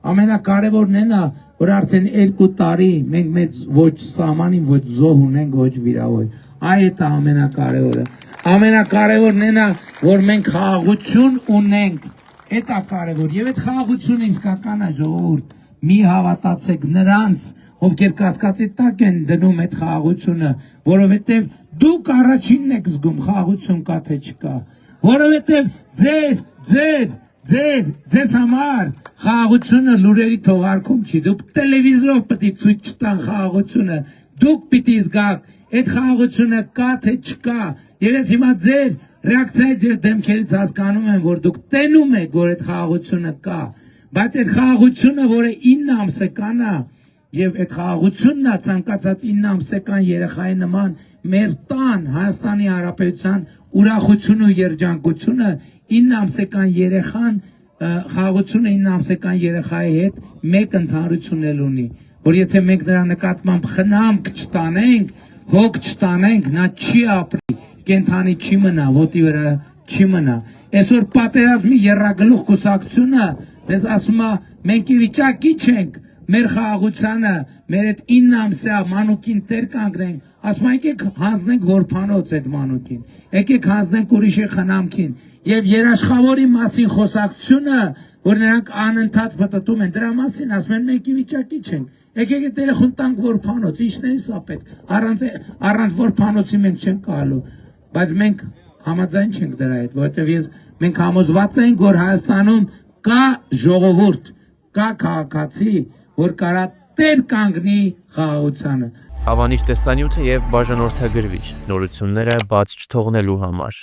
ամենակարևորն է, որ արդեն 2 տարի մենք մեծ ոչ սահմանին, ոչ զոհ ունենք, ոչ վիրավոր։ Այդ է ամենակարևորը։ Ամենակարևորն է, որ մենք խաղաղություն ունենք։ Այդ է կարևոր։ Եվ այդ խաղաղությունը իսկական է, ժողովուրդ։ Մի հավատացեք նրանց, ովքեր կասկածի տակ են դնում այդ խաղաղությունը, որովհետև դուք առաջինն եք զգում խաղաղություն կա թե չկա, որովհետև ձեզ համար խաղաղությունը լուրերի թողարկում չի, դուք տելևիզորով պետք է ցույց տան խաղաղությունը, դուք պիտի զգաք այդ խաղաղությունը կա թե չկա, եւ ես հիմա ձեր ռեակցիայից եւ դեմքերից հասկանում եմ, որ դուք տենում եք, որ այդ խաղաղությունը կա, բայց այդ խաղաղությունը, որը 9 ամսական է, եւ այդ խաղաղությունն է ցանկացած 9 ամսական երեխայի նման մեր տան Հայաստանի Հանրապետության ուրախությունը ու երջանկությունը 9 ամսական երեխան խաղաղությունը 9 ամսական երեխայի հետ մեկ ընդհանրություն ունի, որ եթե մենք նրա նկատմամբ խնամք չտանենք, հոգ չտանենք, նա չի ապրի, կենթանի չի մնա, ոտի վրա չի մնա։ Այսօր պատերազմի եռագլուխ կուսակցությունը մեզ ասում է, մենք ի վիճակի չենք մեր խաղաղությանը, մեր այդ 9 ամսյա մանուկին տեր կանգնենք, ասում եկեք հանձնենք որբանոց այդ մանուկին, եկեք հանձնենք ուրիշի խնամքին, եւ երաշխավորի մասին խոսակցությունը, որ նրանք անընդհատ պտտում են, դրա մասին ասում են մենք ի վիճակի չենք, եկեք այդ երեխուն տանք որբանոց, ինչն է սա պետք, առանց որբանոցի մենք չենք գալու, բայց մենք համաձայն չենք դրա հետ, որովհետեւ մենք համոզված ենք, որ Հայաստանում կա ժողովուրդ, կա քաղաքացի, որ կարա տեր կանգնի խաղաղությանը։ Հավանիչ տեսանյութը եւ բաժանորդագրվիչ նորությունները բաց չթողնելու համար։